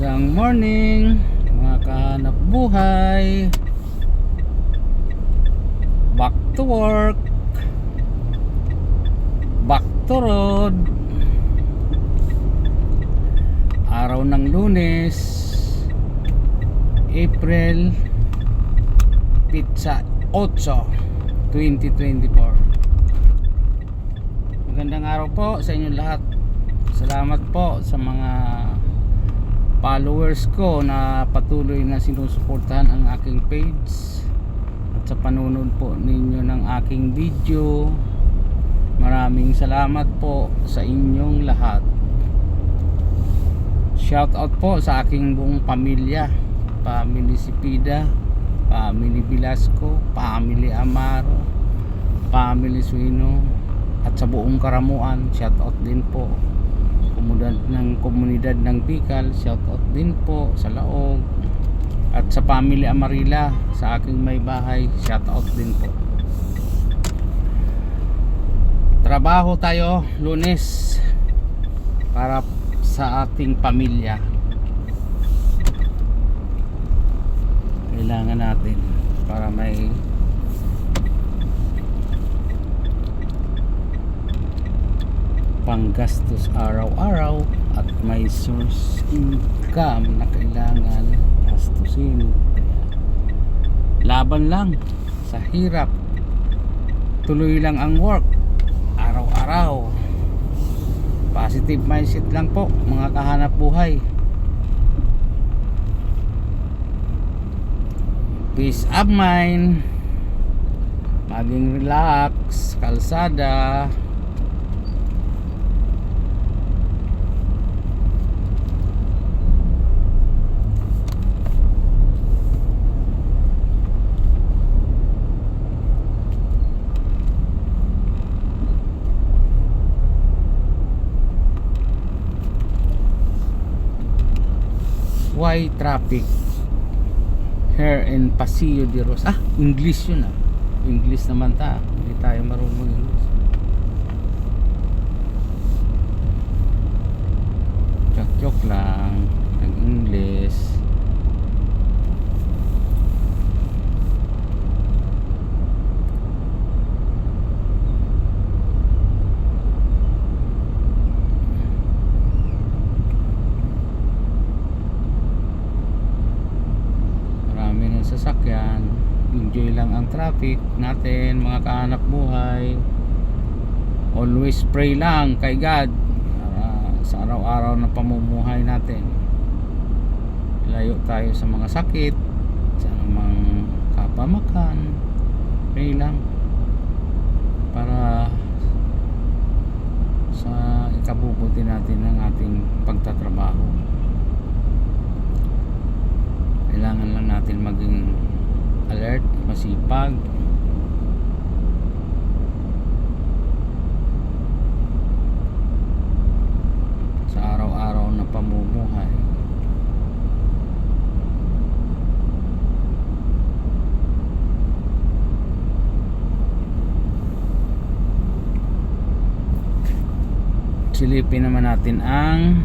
Magandang morning mga kahanap buhay. Back to work, back to road. Araw ng Lunes, April 8, 2024. Magandang araw po sa inyong lahat. Salamat po sa mga followers ko na patuloy na sinusuportahan ang aking page at sa panunod po ninyo ng aking video. Maraming salamat po sa inyong lahat. Shout out po sa aking buong pamilya, Family Sipida, Family Velasco, Family Amaro, Family Suino, at sa buong Karamuan. Shout out din po komunidad ng Bicol, shout out din po sa Laog, at sa Family Amarila, sa aking may bahay, shout out din po. Trabaho tayo Lunes para sa ating pamilya. Kailangan natin para may panggastos araw-araw at may source income na kailangan gastusin. Laban lang sa hirap, tuloy lang ang work araw-araw. Positive mindset lang po mga kahanap buhay. Peace of mind, maging relax, kalsada. Why traffic here in Paseo de Rosa? English yun English naman hindi tayo marunong English. Joke lang ng English. Sasakyan, enjoy lang ang traffic natin mga kahanap buhay. Always pray lang kay God sa araw-araw na pamumuhay natin. Layo tayo sa mga sakit, sa mga kapamakan. Pray lang para sa ikabubuti natin ng ating pagtatrabaho. Kailangan lang natin maging alert, masipag, sa araw-araw na pamumuhay. Silipin naman natin ang